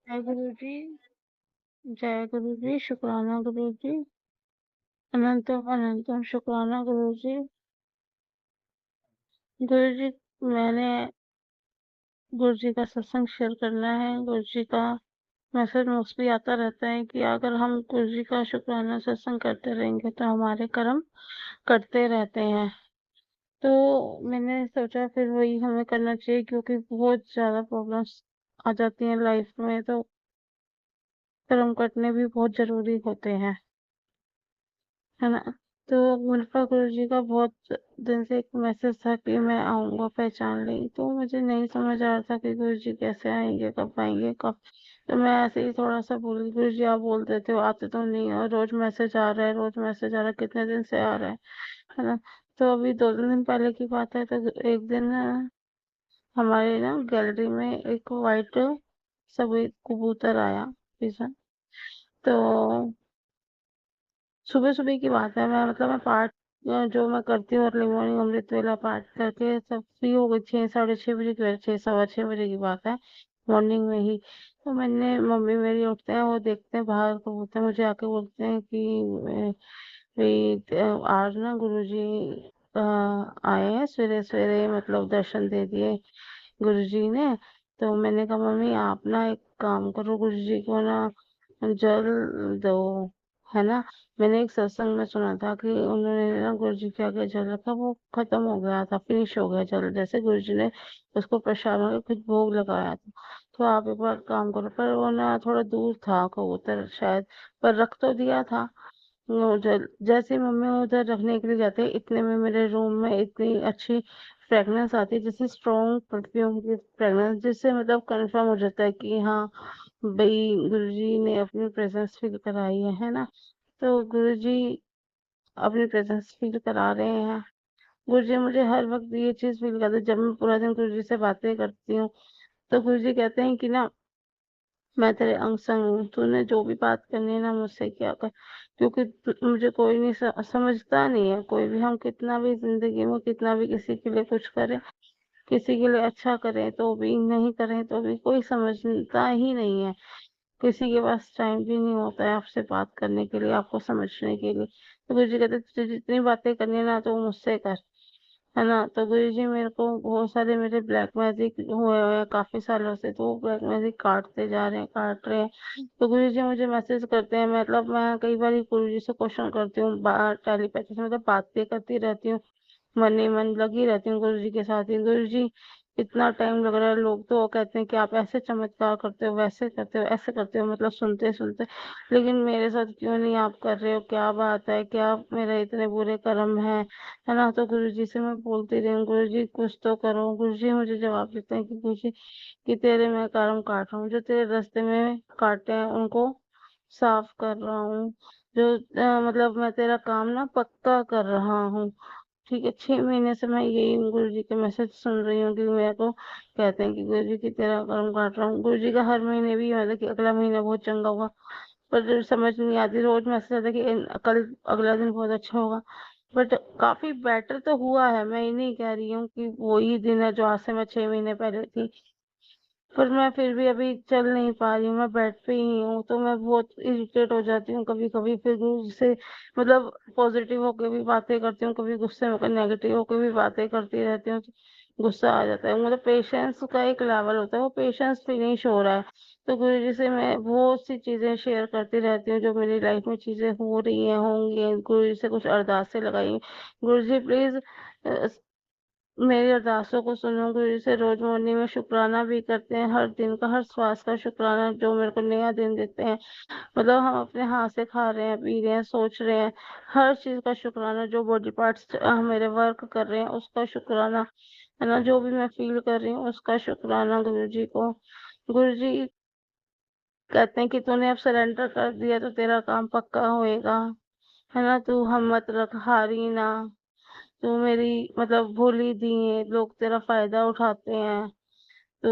जय गुरु जी। जय गुरु जी। शुक्राना गुरु जी। अनंतम अनंतम शुक्राना गुरु जी। गुरु जी, मैंने गुरु जी का सत्संग शेयर करना है। गुरु जी का मैसेज मोस्टली आता रहता है कि अगर हम गुरु जी का शुक्राना सत्संग करते रहेंगे तो हमारे कर्म कटते रहते हैं। तो मैंने सोचा फिर वही हमें करना चाहिए, क्योंकि बहुत ज्यादा प्रॉब्लम्स आ जाती हैं लाइफ में, तो कर्म कटने भी बहुत जरूरी होते हैं, है ना। तो मुल्फा गुरु जी का बहुत दिन से एक मैसेज था कि मैं आऊंगा, पहचान ली। तो मुझे नहीं समझ आ रहा था कि गुरु जी कैसे आएंगे, कब आएंगे, कब। तो मैं ऐसे ही थोड़ा सा बोली, गुरु जी आप बोल देते हो, आते तो नहीं हो, रोज मैसेज आ रहा है, रोज मैसेज आ रहा है, कितने दिन से आ रहा है ना। तो अभी 2 दिन पहले की बात है, तो एक दिन हमारे ना गैलरी में एक वाइट सफेद कबूतर आया, पिजन। तो सुबह सुबह की बात है, मैं मतलब मैं पाठ जो मैं करती हूँ अर्ली मॉर्निंग अमृत वेला पाठ करके सब फ्री हो गई, 6 साढ़े 6 बजे की, 6 सवा 6 बजे की बात है, मॉर्निंग में ही। तो मैंने, मम्मी मेरी उठते हैं, वो देखते हैं बाहर कबूतर, मुझे आके बोलते हैं कि आज ना गुरुजी आए हैं सवेरे सवेरे, मतलब दर्शन दे दिए गुरुजी ने। तो मैंने कहा मम्मी आप ना एक काम करो, गुरुजी को ना जल दो, है ना। मैंने एक सत्संग में सुना था कि उन्होंने ना गुरु जी के आगे जल रखा, वो खत्म हो गया था, फिनिश हो गया जल, जैसे गुरु जी ने उसको प्रसाद में कुछ भोग लगाया था। तो आप एक बार काम करो, पर वो ना थोड़ा दूर था कबूतर शायद, पर रख तो दिया था। वो जैसे ही मम्मी उधर रखने के लिए जाते हैं, इतने में मेरे रूम में इतनी अच्छी फ्रेगनेंस आती है, जैसे स्ट्रॉन्ग परफ्यूम की फ्रेगनेंस, जिससे मतलब कंफर्म हो जाता है कि हाँ भाई गुरुजी ने अपनी प्रेजेंस फील कराई है ना। तो गुरुजी अपनी प्रेजेंस फील करा रहे हैं। गुरुजी मुझे हर वक्त ये चीज फील कराते हैं, जब मैं पूरा दिन गुरुजी से बातें करती हूँ, तो गुरुजी कहते हैं कि ना मैं तेरे अंग संग हूँ, तूने जो भी बात करनी है ना मुझसे क्या कर, क्योंकि मुझे कोई नहीं समझता नहीं है कोई भी, हम कितना भी जिंदगी में कितना भी किसी के लिए कुछ करें, किसी के लिए अच्छा करें तो भी, नहीं करें तो भी, कोई समझता ही नहीं है। किसी के पास टाइम भी नहीं होता है आपसे बात करने के लिए, आपको समझने के लिए। तो गुरु जी कहते तुझे जितनी बातें करनी है ना, तो वो मुझसे कर, है ना। तो गुरु जी मेरे को बहुत सारे, मेरे ब्लैक मैजिक हुए हुए हैं काफी सालों से, तो वो ब्लैक मैजिक काटते जा रहे हैं, काट रहे हैं। तो गुरु जी मुझे मैसेज करते हैं, मतलब मैं कई बार गुरु जी से क्वेश्चन करती हूँ, टेलीपैथी से मतलब बातें करती रहती हूँ, मन ही मन लगी रहती हूँ गुरु जी के साथ ही। गुरु जी इतना टाइम लग रहा है, लोग तो कहते हैं कि आप ऐसे चमत्कार करते हो, वैसे करते हो, ऐसे करते हो, मतलब सुनते सुनते, लेकिन मेरे साथ क्यों नहीं आप कर रहे हो, क्या बात है, क्या मेरे इतने बुरे कर्म है ना। तो गुरु जी से मैं बोलती रही हूँ, गुरु जी कुछ तो करो। गुरु जी मुझे जवाब देते हैं कि गुरु जी कि तेरे मैं कर्म काट रहा हूँ, जो तेरे रास्ते में काटे हैं उनको साफ कर रहा हूँ, जो मतलब मैं तेरा काम ना पक्का कर रहा हूँ। ठीक है, 6 महीने से मैं यही गुरु जी के मैसेज सुन रही हूँ कि मेरे को कहते हैं कि गुरु जी की तेरा कर्म काट रहा हूँ। गुरु जी का हर महीने भी मतलब कि अगला महीना बहुत चंगा होगा, पर जो समझ नहीं आती, रोज मैसेज आता है कि कल अगला दिन बहुत अच्छा होगा, बट काफी बेटर तो हुआ है। मैं ये नहीं कह रही हूँ कि वही दिन है जो आज से मैं 6 महीने पहले थी, पर मैं फिर भी अभी चल नहीं पा रही हूँ, मैं बेड पे ही हूँ। तो मैं बहुत इरिटेट हो जाती हूँ कभी कभी, फिर से मतलब पॉजिटिव होके भी बातें करती हूँ, कभी गुस्से होकर नेगेटिव होके भी बातें करती रहती हूँ, तो गुस्सा आ जाता है। मतलब पेशेंस का एक लेवल होता है, वो पेशेंस फिनिश हो रहा है। तो गुरु जी से मैं बहुत सी चीजें शेयर करती रहती हूँ, जो मेरी लाइफ में चीजें हो रही हैं, होंगी। गुरु जी से कुछ अरदासें लगाई, गुरु जी प्लीज मेरी अरदासों को सुनो। गुरु जी से रोज मॉर्निंग में शुक्राना भी करते हैं, हर दिन का, हर श्वास का शुक्राना, जो मेरे को नया दिन देते हैं। मतलब हम अपने हाथ से खा रहे हैं, पी रहे हैं, सोच रहे हैं, हर चीज का शुक्राना, जो बॉडी पार्ट्स मेरे वर्क कर रहे हैं उसका शुक्राना, है ना, जो भी मैं फील कर रही हूँ उसका शुक्राना गुरु जी को। गुरु जी कहते हैं कि तूने अब सरेंडर कर दिया तो तेरा काम पक्का होएगा, है ना। तू हिम्मत रख, हारी ना। तू मेरी मतलब भोली दी है, लोग तेरा फायदा उठाते हैं, तू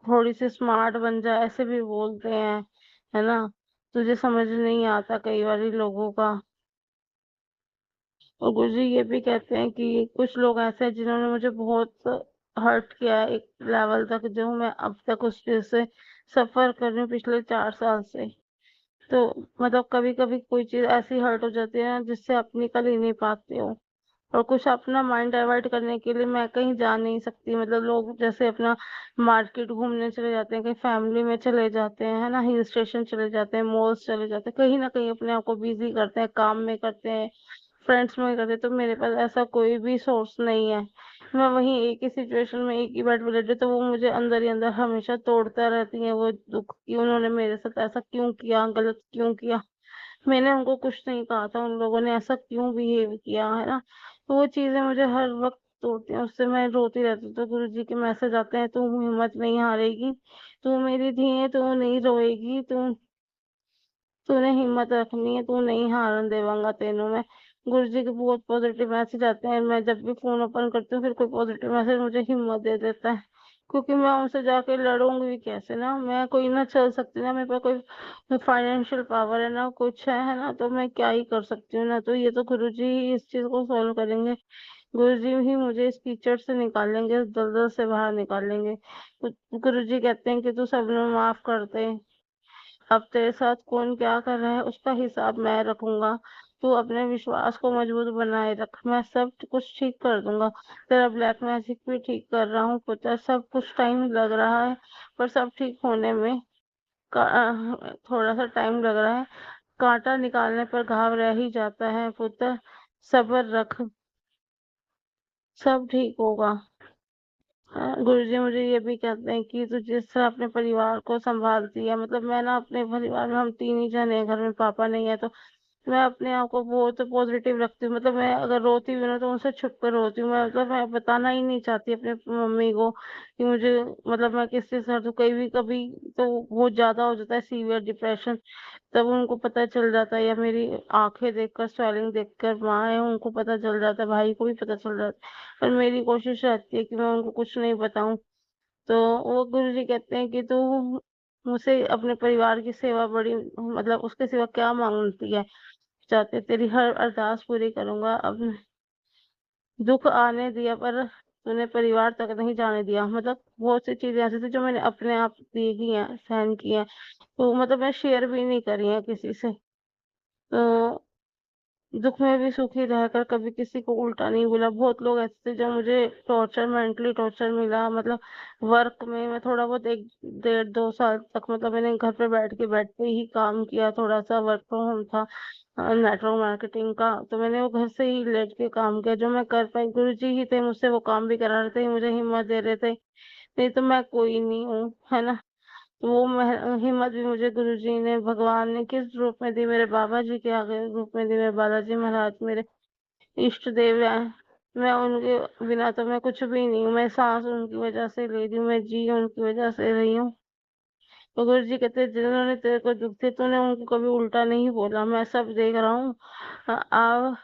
थोड़ी सी स्मार्ट बन जा, ऐसे भी बोलते हैं, है ना। तुझे समझ नहीं आता कई बार लोगों का। और गुरुजी ये भी कहते हैं कि कुछ लोग ऐसे हैं जिन्होंने मुझे बहुत हर्ट किया है, एक लेवल तक जो मैं अब तक उस चीज से सफर कर रही हूँ पिछले 4 साल से। तो मतलब कभी कभी कोई चीज ऐसी हर्ट हो जाती है ना, जिससे आप निकल ही नहीं पाते हो। और कुछ अपना माइंड डाइवर्ट करने के लिए मैं कहीं जा नहीं सकती। मतलब लोग जैसे अपना मार्केट घूमने चले जाते हैं, कहीं फैमिली में चले जाते हैं, है ना, हिल स्टेशन चले जाते हैं, मॉल्स चले जाते हैं, कहीं ना कहीं अपने आप को बिजी करते हैं, काम में करते हैं, फ्रेंड्स में करते हैं। तो मेरे पास ऐसा कोई भी सोर्स नहीं है। मैं वहीं एक ही सिचुएशन में एक ही बेड पे लेटी, तो वो मुझे अंदर ही अंदर हमेशा तोड़ता रहती है वो दुख, कि उन्होंने मेरे साथ ऐसा क्यों किया, गलत क्यों किया। मैंने उनको कुछ नहीं कहा था, उन लोगों ने ऐसा क्यों बिहेव किया, है ना। तो वो चीजें मुझे हर वक्त तोड़ती हैं, उससे मैं रोती रहती हूँ। तो गुरु जी के मैसेज आते हैं, तू हिम्मत नहीं हारेगी, तू मेरी धी है, तू नहीं रोएगी, तूने हिम्मत रखनी है, तू नहीं हारन देवांगा तेनू मैं। गुरु जी के बहुत पॉजिटिव मैसेज आते हैं। मैं जब भी फोन ओपन करती हूँ, फिर कोई पॉजिटिव मैसेज मुझे हिम्मत दे देता है। क्योंकि मैं उनसे जाके लड़ूंगी भी कैसे ना, मैं कोई ना चल सकती ना, मेरे पास कोई फाइनेंशियल पावर है ना कुछ है ना, तो मैं क्या ही कर सकती हूँ ना। तो ये तो गुरु जी ही इस चीज को सॉल्व करेंगे। गुरु जी ही मुझे इस कीचड़ से निकालेंगे, इस दलदल से बाहर निकालेंगे। गुरु जी कहते हैं कि तू सबने माफ कर दे, अब तेरे साथ कौन क्या कर रहा है उसका हिसाब मैं रखूंगा। तू अपने विश्वास को मजबूत बनाए रख, मैं सब कुछ ठीक कर दूंगा। तेरा ब्लैक मैजिक भी ठीक कर रहा हूँ पुत्र। सब कुछ टाइम लग रहा है, पर सब ठीक होने में थोड़ा सा टाइम लग रहा है। कांटा निकालने पर घाव रह ही जाता है पुत्र। सब्र रख, सब ठीक होगा। गुरुजी मुझे ये भी कहते हैं कि तू जिस तरह अपने परिवार को संभालती है, मतलब मैं ना अपने परिवार में हम 3 ही जने हैं घर में, पापा नहीं है, तो मैं अपने आप को बहुत पॉजिटिव रखती हूँ। मतलब मैं अगर रोती भी हूँ ना, तो उनसे छुप कर रोती हूँ। मैं मतलब मैं बताना ही नहीं चाहती अपने मम्मी को कि मुझे, मतलब मैं किससे सर, तो कभी कभी तो बहुत ज्यादा हो जाता है सीवियर डिप्रेशन, तब उनको पता चल जाता है। या मेरी आंखें देखकर, स्वेलिंग देखकर, माँ है उनको पता चल जाता है, भाई को भी पता चल जाता है। पर मेरी कोशिश रहती है कि मैं उनको कुछ नहीं बताऊं। तो वो गुरु जी कहते हैं कि तू मुझसे अपने परिवार की सेवा बड़ी, मतलब उसके सिवा क्या मांगती है, चाहते तेरी हर अरदास पूरी करूंगा। अब दुख आने दिया, पर तूने परिवार तक नहीं जाने दिया। मतलब बहुत सी चीजें ऐसी थी जो मैंने अपने आप देखी हैं, सहन की हैं, तो मतलब मैं शेयर भी नहीं करी है किसी से। तो दुख में भी सुखी रहकर कभी किसी को उल्टा नहीं बोला। बहुत लोग ऐसे थे जो मुझे टॉर्चर, मेंटली टॉर्चर मिला। मतलब वर्क में मैं थोड़ा बहुत 1 डेढ़ 2 साल तक, मतलब मैंने घर पे बैठ के बेड पे ही काम किया। थोड़ा सा वर्क फ्रॉम होम था नेटवर्क मार्केटिंग का, तो मैंने वो घर से ही लेट के काम किया जो मैं कर पाई। गुरु जी ही थे मुझसे, वो काम भी करा रहे थे, मुझे हिम्मत दे रहे थे। नहीं तो मैं कोई नहीं हूँ, है ना। तो वो हिम्मत भी मुझे गुरुजी ने, भगवान ने किस रूप में दी, मेरे बाबा जी के आगे रूप में दी। मेरे बालाजी महाराज मेरे इष्ट देव हैं। मैं उनके बिना तो मैं कुछ भी नहीं हूँ। मैं सांस उनकी वजह से ले रही हूँ, मैं जी उनकी वजह से रही हूँ। तो गुरु जी कहते हैं, जिन्होंने तेरे को दुख दिए तूने उनको कभी उल्टा नहीं बोला, मैं सब देख रहा हूँ। अब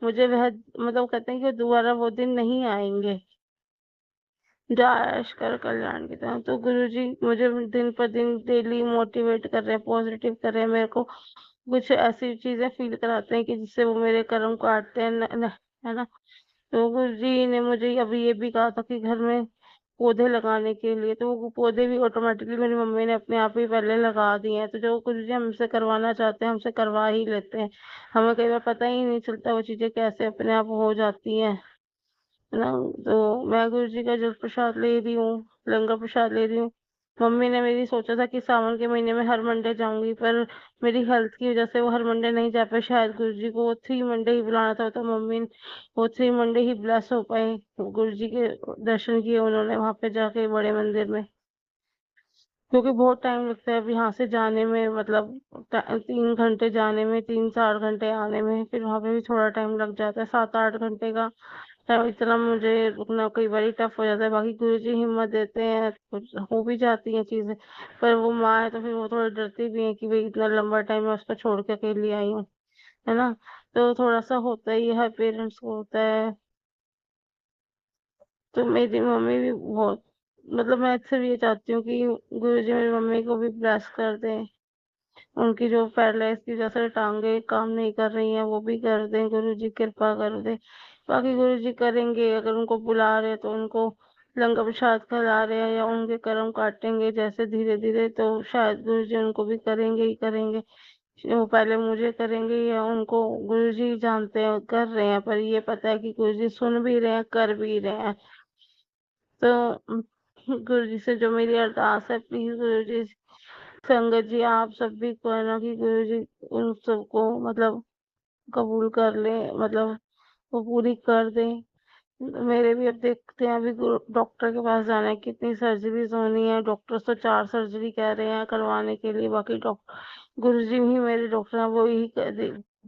मुझे वह, मतलब कहते हैं कि दोबारा वो दिन नहीं आएंगे। जा ऐश कर कल्याण की तरह। तो गुरु जी मुझे दिन पर दिन डेली मोटिवेट कर रहे हैं, पॉजिटिव कर रहे हैं। मेरे को कुछ ऐसी चीजें फील कराते हैं कि जिससे वो मेरे कर्म काटते हैं, है ना। तो गुरु जी ने मुझे अभी ये भी कहा था कि घर में पौधे लगाने के लिए, तो वो पौधे भी ऑटोमेटिकली मेरी मम्मी ने अपने आप ही पहले लगा दिए हैं। तो जो गुरु जी हमसे करवाना चाहते हैं, हमसे करवा ही लेते हैं। हमें कई बार पता ही नहीं चलता वो चीजें कैसे अपने आप हो जाती हैं, है ना। तो मैं गुरु जी का जल प्रसाद ले रही हूँ, लंगर प्रसाद ले रही हूँ। मम्मी ने मेरी सोचा था कि सावन के महीने में हर मंडे जाऊंगी, पर मेरी हेल्थ की वजह से वो हर मंडे नहीं जा पाई। शायद गुरु जी को 3 मंडे ही बुलाना था, तो मम्मी ने वो 3 मंडे ही ब्लेस हो पाए। गुरु जी के दर्शन किए उन्होंने वहां पे जाके बड़े मंदिर में। क्योंकि बहुत टाइम लगता है अब यहाँ से जाने में, मतलब 3 घंटे जाने में, 3 4 घंटे आने में, फिर वहां पे भी थोड़ा टाइम लग जाता है, 7 8 घंटे का टाइम। इतना मुझे रुकना कई बार टफ हो जाता है। बाकी गुरुजी हिम्मत देते हैं, कुछ हो भी जाती हैं चीजें। पर वो माँ है तो फिर वो थोड़ी डरती भी है कि भाई इतना लंबा टाइम मैं उसको छोड़ के अकेली आई हूँ, है ना। तो थोड़ा सा होता ही है, पेरेंट्स को होता है। तो मेरी मम्मी भी बहुत, मतलब मैं अक्सर ये चाहती हूँ कि गुरुजी मेरी मम्मी को भी ब्लेस कर दें। उनकी जो पैरालाइज की वजह से टांगे काम नहीं कर रही हैं, वो भी कर दें, गुरु जी कृपा कर दे। बाकी गुरु जी करेंगे, अगर उनको बुला रहे तो उनको लंगर प्रसाद खिला रहे हैं या उनके कर्म काटेंगे जैसे धीरे धीरे, तो शायद गुरु जी उनको भी करेंगे ही करेंगे। वो पहले मुझे करेंगे या उनको, गुरु जी जानते हैं कर रहे हैं, पर ये पता है कि गुरु जी सुन भी रहे हैं कर भी रहे हैं। तो गुरु जी से जो मेरी अरदास है, प्लीज गुरु जी, संगत जी आप सब भी कहना कि गुरु जी उन सबको मतलब कबूल कर ले, मतलब वो पूरी कर दे। मेरे भी अब देखते हैं, अभी डॉक्टर के पास जाना है, कितनी सर्जरीज होनी है, डॉक्टर तो 4 सर्जरी कह रहे हैं करवाने के लिए, बाकी डॉक्टर गुरुजी ही मेरे डॉक्टर हैं, वो ही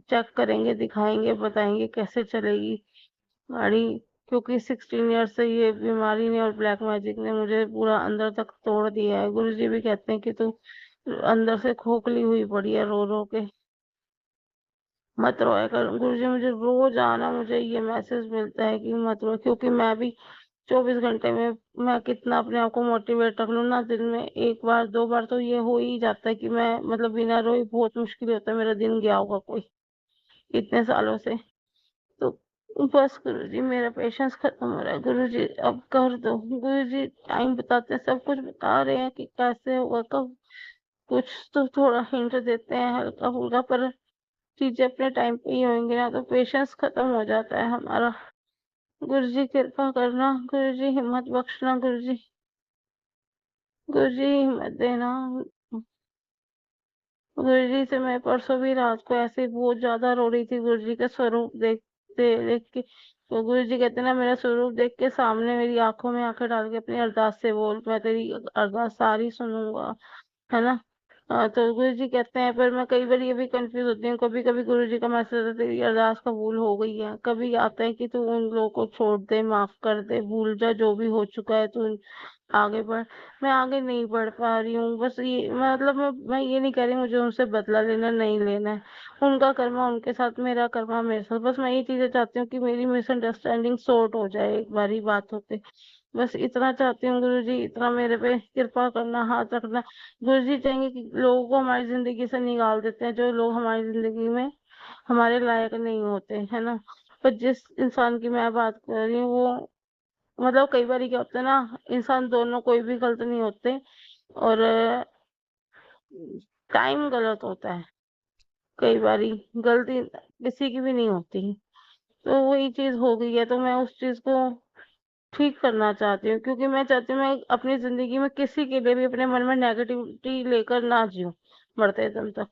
चेक करेंगे, दिखाएंगे, बताएंगे कैसे चलेगी गाड़ी। क्योंकि 16 ईयर्स से ये बीमारी ने और ब्लैक मैजिक ने मुझे पूरा अंदर तक तोड़ दिया है। गुरुजी भी कहते हैं कि तू अंदर से खोखली हुई पड़ी है रो रो के, मत रोया कर। गुरुजी मुझे रोज आना, मुझे ये मैसेज मिलता है कि मत रो, क्योंकि मैं भी 24 घंटे में मैं कितना अपने आप को मोटिवेट रख लूँ ना, दिन में 1 बार 2 बार तो ये हो ही जाता है कि मैं मतलब बिना रोए बहुत मुश्किल होता है मेरा दिन गया होगा कोई, इतने सालों से। तो बस गुरुजी मेरा पेशेंस खत्म हो रहा है, गुरुजी अब कर दो। गुरुजी टाइम बताते हैं, सब कुछ बता रहे हैं कि कैसे होगा कब, कुछ तो थोड़ा हिंट देते हैं हल्का फुल्का, पर चीजें अपने टाइम पे ही होंगी ना, तो पेशेंस खत्म हो जाता है हमारा। गुरुजी कृपा करना, गुरुजी हिम्मत बख्शना, गुरुजी, गुरुजी हिम्मत देना। गुरुजी से मैं परसों भी रात को ऐसे बहुत ज्यादा रो रही थी, गुरुजी का स्वरूप देखते देख के। तो गुरुजी कहते ना, मेरा स्वरूप देख के सामने मेरी आंखों में आंखें डाल के अपनी अरदास से बोल, मैं तेरी अरदास सारी सुनूंगा, है ना। तो गुरु जी कहते हैं, पर मैं कई बार ये भी कंफ्यूज होती हूँ, कभी कभी गुरु जी का मैसेज आता है तेरी अरदास कबूल हो गई है, कभी आता है कि तू उन लोगों को छोड़ दे, माफ कर दे, भूल जा जो भी हो चुका है, तू आगे बढ़। मैं आगे नहीं बढ़ पा रही हूँ, बस ये मतलब मैं ये नहीं कह रही मुझे उनसे बदला लेना नहीं लेना है, उनका कर्मा उनके साथ, मेरा कर्मा मेरे साथ। बस मैं ये चीजें चाहती हूँ कि मेरी मिसअंडरस्टैंडिंग सॉर्ट हो जाए एक बारी बात होते, बस इतना चाहती हूँ गुरु जी, इतना मेरे पे कृपा करना, हाथ रखना। गुरु जी चाहेंगे कि लोगों को हमारी जिंदगी से निकाल देते हैं, जो लोग हमारी जिंदगी में हमारे लायक नहीं होते, है ना। पर जिस इंसान की मैं बात कर रही हूँ, वो मतलब कई बार क्या होता है ना, इंसान दोनों कोई भी गलत नहीं होते, और टाइम गलत होता है, कई बारी गलती किसी की भी नहीं होती। तो वही चीज हो गई है, तो मैं उस चीज को ठीक करना चाहती हूँ, क्योंकि मैं चाहती हूँ मैं अपनी जिंदगी में किसी के लिए भी अपने मन में नेगेटिविटी लेकर ना जीऊं मरते दम तक।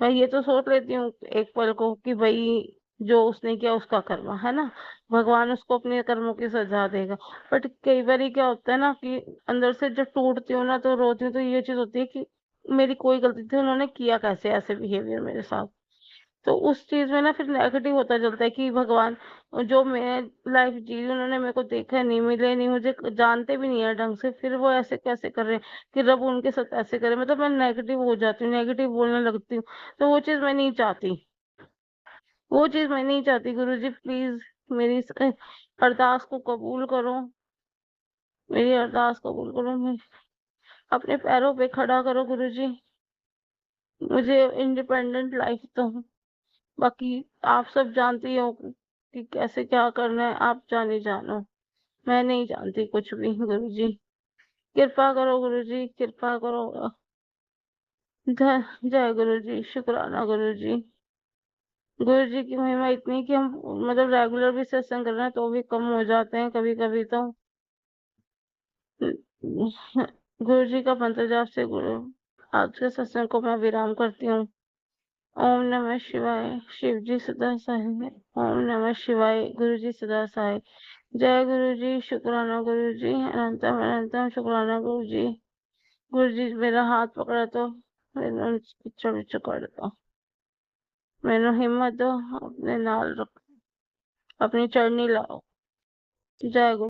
मैं ये तो सोच लेती हूँ एक पल को कि भाई जो उसने किया उसका कर्म है ना, भगवान उसको अपने कर्मों की सजा देगा। बट कई बार क्या होता है ना कि अंदर से जब टूटती हूँ ना, तो रोती हूँ, तो ये चीज होती है कि मेरी कोई गलती थी, उन्होंने किया कैसे ऐसे बिहेवियर मेरे साथ। तो उस चीज में ना फिर नेगेटिव होता चलता है कि भगवान, जो मैं लाइफ जी रही हूँ, उन्होंने मेरे को देखा नहीं, मिले नहीं, मुझे जानते भी नहीं है ढंग से, फिर वो ऐसे कैसे कर रहे हैं कि रब उनके साथ ऐसे करे, मतलब मैं नेगेटिव हो जाती हूँ, नेगेटिव बोलने लगती हूँ। तो वो चीज मैं नहीं चाहती, वो चीज मैं नहीं चाहती। गुरु जी प्लीज मेरी इस अरदास को कबूल करो, मेरी अरदास कबूल करो, मैं अपने पैरों पे खड़ा करो गुरु जी, मुझे इंडिपेंडेंट लाइफ दो। बाकी आप सब जानती हो कि कैसे क्या करना है, आप जाने जानो, मैं नहीं जानती कुछ भी। गुरु जी कृपा करो, गुरु जी कृपा करो। जय जय गुरु जी, शुक्राना गुरु जी। गुरु जी की महिमा इतनी कि हम मतलब रेगुलर भी सत्संग कर रहे हैं तो भी कम हो जाते हैं कभी कभी तो। गुरु जी का मंत्र जाप से गुरु आज के सत्संग को मैं विराम करती हूँ। ओम नमः शिवाय। शिव जी सदा सहाय। ओम नमः शिवाय। गुरु जी सदा सहाय। जय गुरु जी, शुक्राना गुरु जी, अनंतम अनंतम शुक्राना गुरु जी। गुरु जी मेरा हाथ पकड़ा तो मैंने पिछड़ पिछड़ कर दो, मैंने हिम्मत दो, अपने नाल रख, अपनी चढ़नी लाओ। जय गुरु।